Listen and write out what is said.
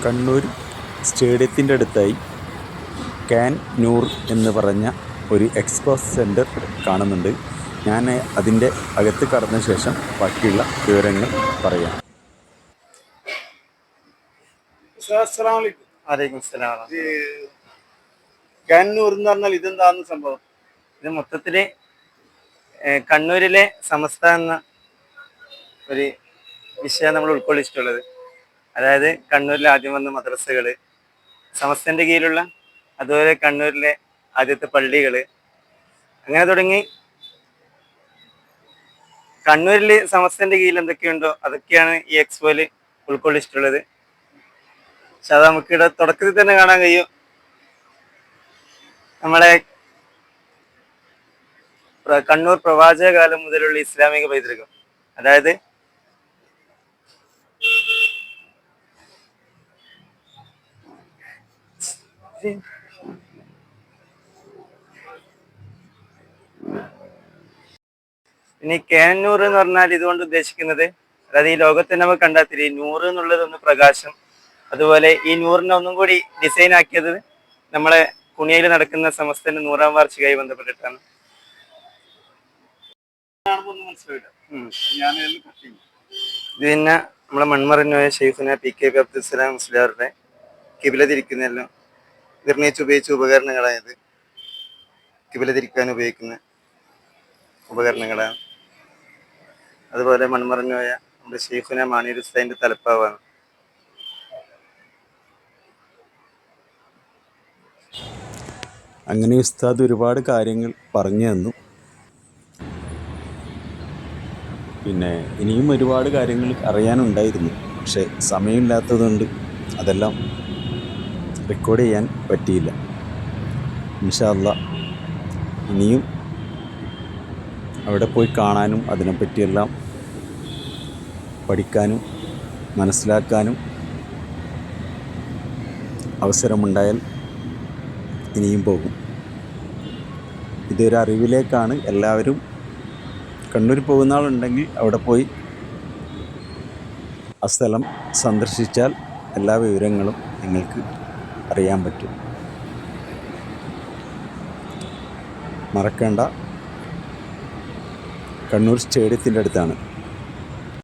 കണ്ണൂർ സ്റ്റേഡിയത്തിൻ്റെ അടുത്തായി ക്യാൻ നൂർ എന്ന് പറഞ്ഞ ഒരു എക്സ്പോ സെൻറ്റർ കാണുന്നുണ്ട്. ഞാൻ അതിൻ്റെ അകത്ത് കടന്ന ശേഷം ബാക്കിയുള്ള വിവരങ്ങൾ പറയാം. ക്യാൻ നൂർ എന്ന് പറഞ്ഞാൽ ഇതെന്താന്ന് സംഭവം? ഇത് മൊത്തത്തില് കണ്ണൂരിലെ സമസ്ത എന്ന ഒരു വിഷയം നമ്മൾ ഉൾക്കൊള്ളിച്ചിട്ടുള്ളത്. അതായത് കണ്ണൂരിലെ ആദ്യം വന്ന മദ്രസകള്, സമസ്തന്റെ കീഴിലുള്ള, അതുപോലെ കണ്ണൂരിലെ ആദ്യത്തെ പള്ളികള്, അങ്ങനെ തുടങ്ങി കണ്ണൂരിൽ സമസ്തന്റെ കീഴിൽ എന്തൊക്കെയുണ്ടോ അതൊക്കെയാണ് ഈ എക്സ്പോയില് ഉൾക്കൊള്ളിച്ചിട്ടുള്ളത്. പക്ഷെ അത് നമുക്കിവിടെ തുടക്കത്തിൽ തന്നെ കാണാൻ കഴിയും. നമ്മളെ കണ്ണൂർ പ്രവാചക കാലം മുതലുള്ള ഇസ്ലാമിക പൈതൃകം, അതായത് ഇനി ക്യാൻ നൂർ എന്ന് പറഞ്ഞാൽ ഇതുകൊണ്ട് ഉദ്ദേശിക്കുന്നത്, അതായത് ഈ ലോകത്തെ നമുക്ക് കണ്ടെത്തില്ല, ഈ നൂറ് എന്നുള്ളത് ഒന്ന് പ്രകാശം. അതുപോലെ ഈ നൂറിനെ ഒന്നും കൂടി ഡിസൈൻ ആക്കിയത് നമ്മളെ കുണിയയിൽ നടക്കുന്ന സമസ്തന്റെ 100ാം വാർഷികമായി ബന്ധപ്പെട്ടിട്ടാണ്. ഇത് പിന്നെ നമ്മളെ മൺമറഞ്ഞുപോയ ഷെയ്ഖുന PK അബ്ദുൽസലാം മുസ്ലിയാരുടെ കിബില തിരിക്കുന്നതെല്ലാം നിർണയിച്ച് ഉപയോഗിച്ച ഉപകരണങ്ങളായത് കിബില തിരിക്കാൻ ഉപയോഗിക്കുന്ന ഉപകരണങ്ങളാണ്. അതുപോലെ മൺമറഞ്ഞുപോയ നമ്മുടെ ഷെയ്ഖുന മാനീർ ഉസ്താദിന്റെ തലപ്പാവാണ്. അങ്ങനെ ഉസ്താദ് ഒരുപാട് കാര്യങ്ങൾ പറഞ്ഞു തന്നു. പിന്നെ ഇനിയും ഒരുപാട് കാര്യങ്ങൾ അറിയാനുണ്ടായിരുന്നു, പക്ഷേ സമയമില്ലാത്തതുകൊണ്ട് അതെല്ലാം റെക്കോർഡ് ചെയ്യാൻ പറ്റിയില്ല. ഇൻഷാ അല്ലാഹ് ഇനിയും അവിടെ പോയി കാണാനും അതിനെപ്പറ്റിയെല്ലാം പഠിക്കാനും മനസ്സിലാക്കാനും അവസരമുണ്ടായാൽ ഇനിയും പോകും. ഇതൊരു അറിവിലേക്കാണ്. എല്ലാവരും കണ്ണൂർ പോകുന്ന ആളുണ്ടെങ്കിൽ അവിടെ പോയി ആ സ്ഥലം സന്ദർശിച്ചാൽ എല്ലാ വിവരങ്ങളും നിങ്ങൾക്ക് അറിയാൻ പറ്റും. മറക്കേണ്ട, കണ്ണൂർ സ്റ്റേഡിയത്തിൻ്റെ അടുത്താണ്.